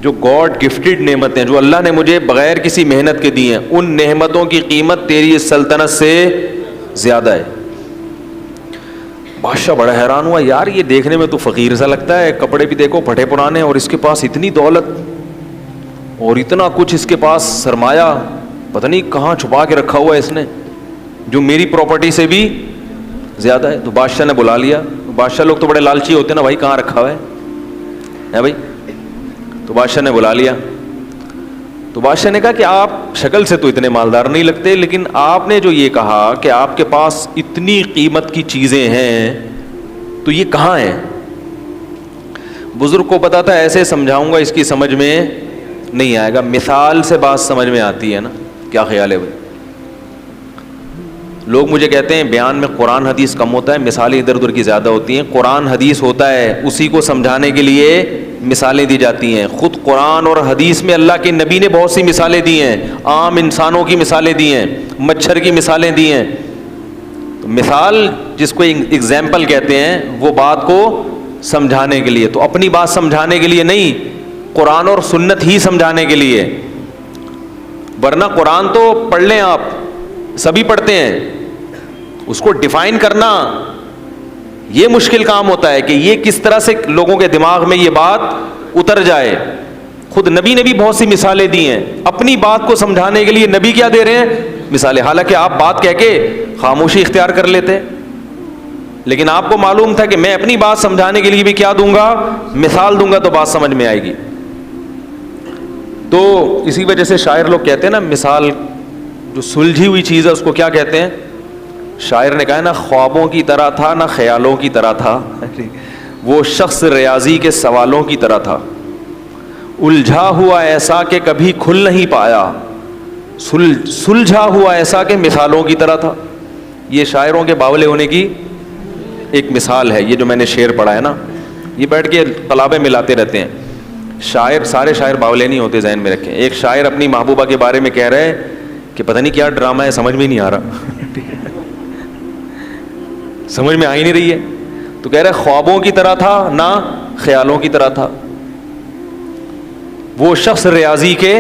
جو God gifted نعمتیں جو اللہ نے مجھے بغیر کسی محنت کے دی ہیں, ان نعمتوں کی قیمت تیری اس سلطنت سے زیادہ ہے. بادشاہ بڑا حیران ہوا, یار یہ دیکھنے میں تو فقیر سا لگتا ہے, کپڑے بھی دیکھو پھٹے پرانے, اور اس کے پاس اتنی دولت اور اتنا کچھ, اس کے پاس سرمایہ پتہ نہیں کہاں چھپا کے رکھا ہوا ہے اس نے, جو میری پراپرٹی سے بھی زیادہ ہے. تو بادشاہ نے بلا لیا. بادشاہ لوگ تو بڑے لالچی ہوتے ہیں نا, بھائی کہاں رکھا ہوا ہے بھائی. تو بادشاہ نے بلا لیا. تو بادشاہ نے کہا کہ آپ شکل سے تو اتنے مالدار نہیں لگتے, لیکن آپ نے جو یہ کہا کہ آپ کے پاس اتنی قیمت کی چیزیں ہیں, تو یہ کہاں ہیں؟ بزرگ کو پتا تھا ایسے سمجھاؤں گا اس کی سمجھ میں نہیں آئے گا, مثال سے بات سمجھ میں آتی ہے نا. کیا خیال ہے بھائی؟ لوگ مجھے کہتے ہیں بیان میں قرآن حدیث کم ہوتا ہے, مثالیں ادھر ادھر کی زیادہ ہوتی ہیں. قرآن حدیث ہوتا ہے, اسی کو سمجھانے کے لیے مثالیں دی جاتی ہیں. خود قرآن اور حدیث میں اللہ کے نبی نے بہت سی مثالیں دی ہیں, عام انسانوں کی مثالیں دی ہیں, مچھر کی مثالیں دی ہیں. تو مثال جس کو ایگزامپل کہتے ہیں, وہ بات کو سمجھانے کے لیے, تو اپنی بات سمجھانے کے لیے نہیں, قرآن اور سنت ہی سمجھانے کے لیے. ورنہ قرآن تو پڑھ لیں آپ, سبھی پڑھتے ہیں, اس کو ڈیفائن کرنا یہ مشکل کام ہوتا ہے کہ یہ کس طرح سے لوگوں کے دماغ میں یہ بات اتر جائے. خود نبی نے بھی بہت سی مثالیں دی ہیں, اپنی بات کو سمجھانے کے لیے نبی کیا دے رہے ہیں؟ مثالیں. حالانکہ آپ بات کہہ کے خاموشی اختیار کر لیتے, لیکن آپ کو معلوم تھا کہ میں اپنی بات سمجھانے کے لیے بھی کیا دوں گا؟ مثال دوں گا, تو بات سمجھ میں آئے گی. تو اسی وجہ سے شاعر لوگ کہتے ہیں نا, مثال جو سلجھی ہوئی چیز ہے اس کو کیا کہتے ہیں؟ شاعر نے کہا ہے نا, خوابوں کی طرح تھا نہ خیالوں کی طرح تھا, وہ شخص ریاضی کے سوالوں کی طرح تھا, الجھا ہوا ایسا کہ کبھی کھل نہیں پایا, سلجھا ہوا ایسا کہ مثالوں کی طرح تھا. یہ شاعروں کے باولے ہونے کی ایک مثال ہے. یہ جو میں نے شعر پڑھا ہے نا, یہ بیٹھ کے قلابیں ملاتے رہتے ہیں. شاعر, سارے شاعر باولے نہیں ہوتے, ذہن میں رکھیں. ایک شاعر اپنی محبوبہ کے بارے میں کہہ رہے ہیں کہ پتہ نہیں کیا ڈرامہ ہے, سمجھ میں نہیں آ رہا, سمجھ میں آ ہی نہیں رہی ہے. تو کہہ رہے خوابوں کی طرح تھا نہ خیالوں کی طرح تھا, وہ شخص ریاضی کے,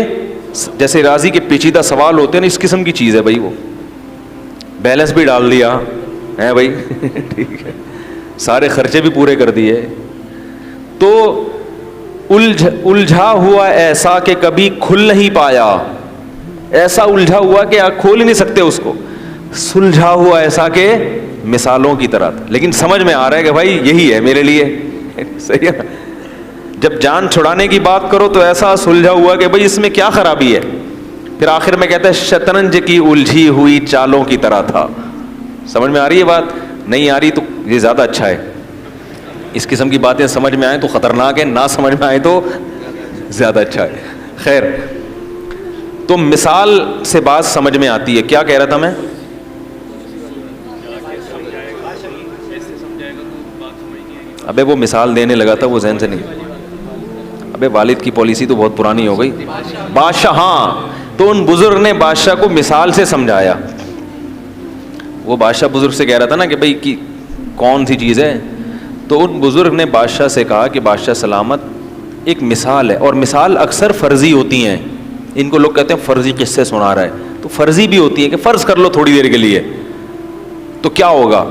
جیسے ریاضی کے پیچیدہ سوال ہوتے ہیں نا, اس قسم کی چیز ہے بھائی. وہ بیلنس بھی ڈال دیا ہے بھائی, ٹھیک ہے, سارے خرچے بھی پورے کر دیے. تو الجھا ہوا ایسا کہ کبھی کھل نہیں پایا, ایسا الجھا ہوا کہ آپ کھول ہی نہیں سکتے اس کو. سلجھا ہوا ایسا کہ مثالوں کی طرح تھا, لیکن سمجھ میں آ رہا ہے کہ بھائی یہی ہے میرے لیے, صحیح ہے. جب جان چھڑانے کی بات کرو تو ایسا سلجھا ہوا کہ بھائی اس میں کیا خرابی ہے. پھر آخر میں کہتا ہے شطرنج کی الجھی ہوئی چالوں کی طرح تھا. سمجھ میں آ رہی ہے بات؟ نہیں آ رہی تو یہ زیادہ اچھا ہے. اس قسم کی باتیں سمجھ میں آئیں تو خطرناک ہے, نہ سمجھ میں آئے تو زیادہ اچھا ہے. خیر, تو مثال سے بات سمجھ میں آتی ہے. کیا کہہ رہا تھا میں؟ ابے وہ مثال دینے لگا تھا, وہ ذہن سے نہیں. ابے والد کی پالیسی تو بہت پرانی ہو گئی. بادشاہ, ہاں, تو ان بزرگ نے بادشاہ کو مثال سے سمجھایا. وہ بادشاہ بزرگ سے کہہ رہا تھا نا کہ بھائی کون سی چیز ہے, تو ان بزرگ نے بادشاہ سے کہا کہ بادشاہ سلامت, ایک مثال ہے, اور مثال اکثر فرضی ہوتی ہیں. ان کو لوگ کہتے ہیں فرضی قصے سنا رہا ہے, تو فرضی بھی ہوتی ہیں کہ فرض کر لو تھوڑی دیر کے لیے, تو کیا ہوگا.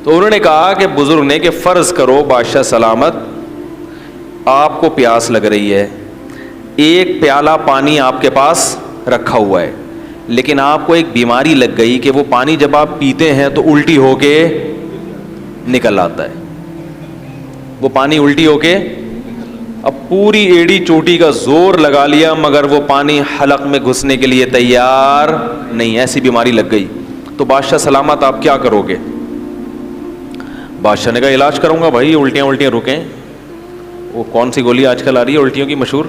تو انہوں نے کہا کہ بزرگ نے کہ فرض کرو بادشاہ سلامت, آپ کو پیاس لگ رہی ہے, ایک پیالہ پانی آپ کے پاس رکھا ہوا ہے, لیکن آپ کو ایک بیماری لگ گئی کہ وہ پانی جب آپ پیتے ہیں تو الٹی ہو کے نکل آتا ہے. وہ پانی الٹی ہو کے, اب پوری ایڑی چوٹی کا زور لگا لیا مگر وہ پانی حلق میں گھسنے کے لیے تیار نہیں, ایسی بیماری لگ گئی. تو بادشاہ سلامت آپ کیا کرو گے؟ بادشاہ نے کہا علاج کروں گا بھائی, الٹیاں رکیں. وہ کون سی گولی آج کل آ رہی ہے الٹیوں کی مشہور,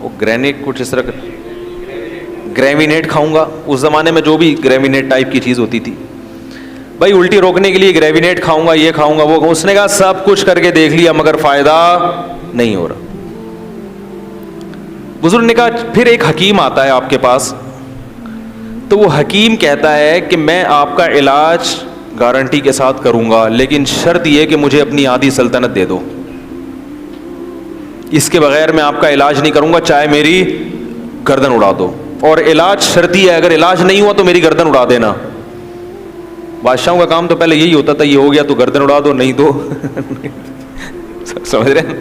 وہ گرینیٹ, کچھ اس طرح, گریوینیٹ کھاؤں گا. اس زمانے میں جو بھی گریوینیٹ ٹائپ کی چیز ہوتی تھی, بھائی الٹی روکنے کے لیے گریوینیٹ کھاؤں گا, یہ کھاؤں گا, وہ. اس نے کہا سب کچھ کر کے دیکھ لیا مگر فائدہ نہیں ہو رہا. بزرگ نے کہا پھر ایک حکیم آتا ہے آپ کے پاس, تو وہ حکیم کہتا ہے کہ میں آپ کا علاج گارنٹی کے ساتھ کروں گا, لیکن شرط یہ کہ مجھے اپنی آدھی سلطنت دے دو. اس کے بغیر میں آپ کا علاج نہیں کروں گا چاہے میری گردن اڑا دو. اور علاج شرطی ہے, اگر علاج نہیں ہوا تو میری گردن اڑا دینا. بادشاہوں کا کام تو پہلے یہی ہوتا تھا, یہ ہو گیا تو گردن اڑا دو, نہیں تو سمجھ رہے ہیں.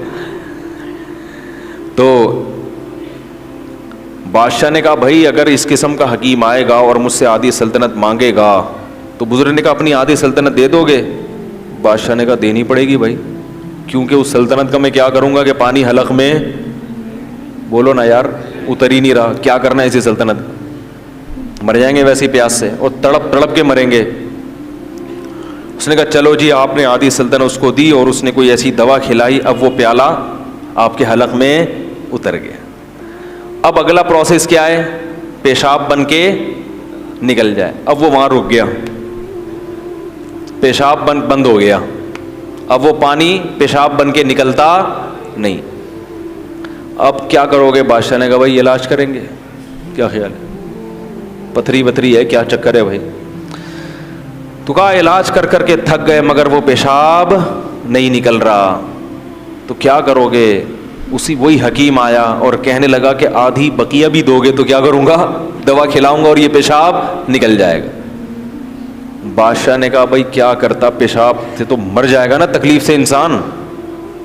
تو بادشاہ نے کہا بھائی اگر اس قسم کا حکیم آئے گا اور مجھ سے آدھی سلطنت مانگے گا تو بزرگ نے کہا اپنی آدھی سلطنت دے دو گے؟ بادشاہ نے کہا دینی پڑے گی بھائی, کیونکہ اس سلطنت کا میں کیا کروں گا کہ پانی حلق میں, بولو نا یار, اتر ہی نہیں رہا, کیا کرنا ہے اسی سلطنت, مر جائیں گے ویسی پیاس سے اور تڑپ تڑپ کے مریں گے. اس نے کہا چلو جی, آپ نے آدھی سلطنت اس کو دی اور اس نے کوئی ایسی دوا کھلائی, اب وہ پیالہ آپ کے حلق میں اتر گیا. اب اگلا پروسیس کیا ہے؟ پیشاب بن کے نکل جائے. اب وہ وہاں رک گیا, پیشاب بند ہو گیا, اب وہ پانی پیشاب بن کے نکلتا نہیں. اب کیا کرو گے؟ بادشاہ نے کہا بھائی علاج کریں گے. کیا خیال ہے؟ پتھری وتھری ہے, کیا چکر ہے بھائی؟ تو کہا علاج کر کر کے تھک گئے مگر وہ پیشاب نہیں نکل رہا, تو کیا کرو گے؟ وہی حکیم آیا اور کہنے لگا کہ آدھی بقیہ بھی دو گے تو کیا کروں گا؟ دوا کھلاؤں گا اور یہ پیشاب نکل جائے گا. بادشاہ نے کہا بھائی کیا کرتا, پیشاب سے تو مر جائے گا نا تکلیف سے انسان,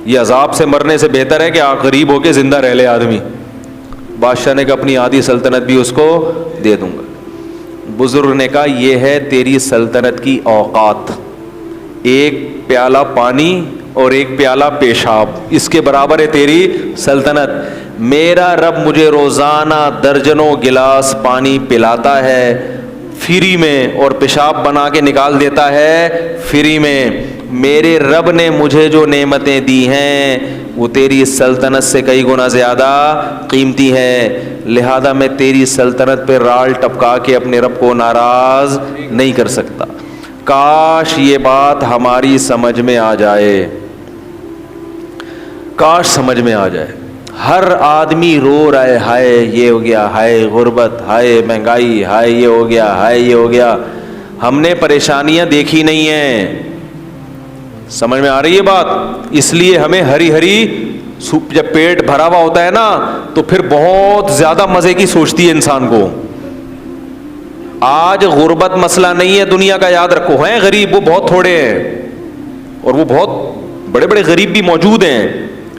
یہ عذاب سے مرنے سے بہتر ہے کہ غریب ہو کے زندہ رہ لے آدمی. بادشاہ نے کہا اپنی آدھی سلطنت بھی اس کو دے دوں گا. بزرگ نے کہا یہ ہے تیری سلطنت کی اوقات, ایک پیالہ پانی اور ایک پیالہ پیشاب, اس کے برابر ہے تیری سلطنت. میرا رب مجھے روزانہ درجنوں گلاس پانی پلاتا ہے فری میں, اور پیشاب بنا کے نکال دیتا ہے فری میں. میرے رب نے مجھے جو نعمتیں دی ہیں وہ تیری سلطنت سے کئی گنا زیادہ قیمتی ہیں, لہذا میں تیری سلطنت پہ رال ٹپکا کے اپنے رب کو ناراض نہیں کر سکتا. کاش یہ بات ہماری سمجھ میں آ جائے, کاش سمجھ میں آ جائے. ہر آدمی رو رہا ہے, ہائے یہ ہو گیا, ہائے غربت, ہائے مہنگائی, ہائے یہ ہو گیا, ہائے یہ ہو گیا. ہم نے پریشانیاں دیکھی نہیں ہیں, سمجھ میں آ رہی ہے بات؟ اس لیے ہمیں ہری ہری, جب پیٹ بھرا ہوا ہوتا ہے نا تو پھر بہت زیادہ مزے کی سوچتی ہے انسان کو. آج غربت مسئلہ نہیں ہے دنیا کا, یاد رکھو. ہیں غریب وہ بہت تھوڑے ہیں اور وہ بہت بڑے بڑے غریب بھی موجود ہیں,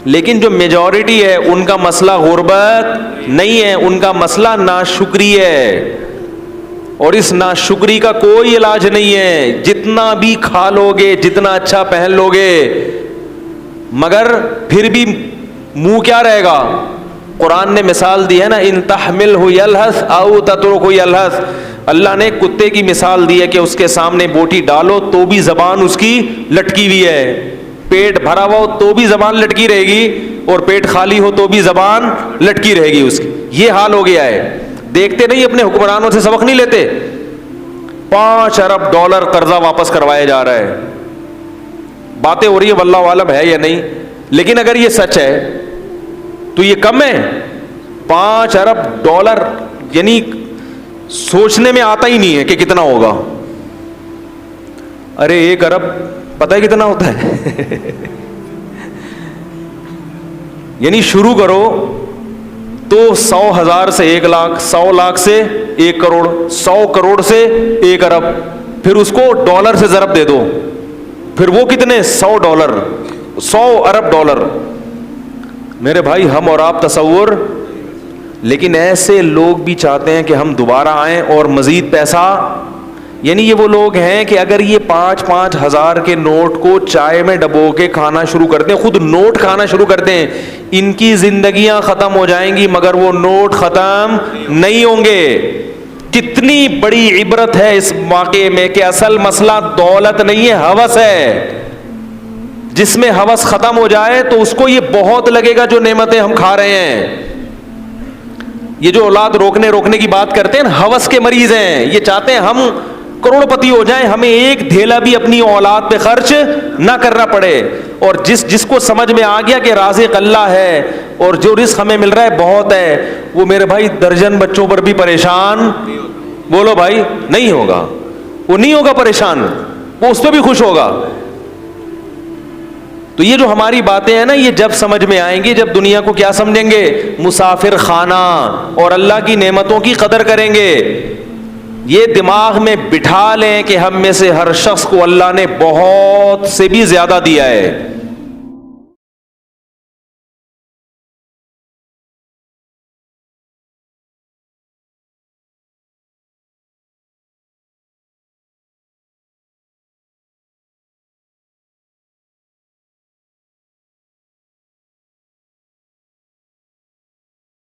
لیکن جو میجورٹی ہے ان کا مسئلہ غربت نہیں ہے, ان کا مسئلہ ناشکری ہے. اور اس ناشکری کا کوئی علاج نہیں ہے, جتنا بھی کھا لو گے, جتنا اچھا پہن لو گے, مگر پھر بھی منہ کیا رہے گا؟ قرآن نے مثال دی ہے نا, ان تحملہ یلہث او تترکہ یلہث. اللہ نے کتے کی مثال دی ہے کہ اس کے سامنے بوٹی ڈالو تو بھی زبان اس کی لٹکی ہوئی ہے, پیٹ بھرا ہوا ہو تو بھی زبان لٹکی رہے گی, اور پیٹ خالی ہو تو بھی زبان لٹکی رہے گی اس کی. یہ حال ہو گیا ہے. دیکھتے نہیں اپنے حکمرانوں سے سبق نہیں لیتے؟ 5 ارب ڈالر قرضہ واپس کروایا جا رہا ہے. باتیں ہو رہی ہے واللہ عالم ہے یا نہیں, لیکن اگر یہ سچ ہے تو یہ کم ہے. 5 ارب ڈالر یعنی سوچنے میں آتا ہی نہیں ہے کہ کتنا ہوگا. ارے 1 ارب پتہ ہے کتنا ہوتا ہے؟ یعنی شروع کرو تو 100,000 سے 1 لاکھ, 100 لاکھ سے 1 کروڑ, 100 کروڑ سے 1 ارب, پھر اس کو ڈالر سے ضرب دے دو, پھر وہ کتنے؟ 100 ڈالر, 100 ارب ڈالر. میرے بھائی ہم اور آپ تصور, لیکن ایسے لوگ بھی چاہتے ہیں کہ ہم دوبارہ آئیں اور مزید پیسہ. یعنی یہ وہ لوگ ہیں کہ اگر یہ 5-5 ہزار کے نوٹ کو چائے میں ڈبو کے کھانا شروع کرتے ہیں, خود نوٹ کھانا شروع کرتے ہیں, ان کی زندگیاں ختم ہو جائیں گی مگر وہ نوٹ ختم نہیں ہوں گے. کتنی بڑی عبرت ہے اس واقعے میں کہ اصل مسئلہ دولت نہیں ہے, ہوس ہے. جس میں ہوس ختم ہو جائے تو اس کو یہ بہت لگے گا جو نعمتیں ہم کھا رہے ہیں. یہ جو اولاد روکنے کی بات کرتے ہیں نا, ہوس کے مریض ہیں. یہ چاہتے ہیں ہم کروڑ پتی ہو جائیں, ہمیں ایک دھیلا بھی اپنی اولاد پہ خرچ نہ کرنا پڑے. اور جس کو سمجھ میں آ گیا کہ رازق اللہ ہے اور جو رزق ہمیں مل رہا ہے بہت ہے, وہ میرے بھائی درجن بچوں پر بھی پریشان, بولو بھائی, نہیں ہوگا. وہ نہیں ہوگا پریشان, وہ اس پہ بھی خوش ہوگا. تو تو یہ جو ہماری باتیں ہیں نا، یہ جب سمجھ میں آئیں گی جب دنیا کو کیا سمجھیں گے؟ مسافر خانہ، اور اللہ کی نعمتوں کی قدر کریں گے۔ یہ دماغ میں بٹھا لیں کہ ہم میں سے ہر شخص کو اللہ نے بہت سے بھی زیادہ دیا ہے،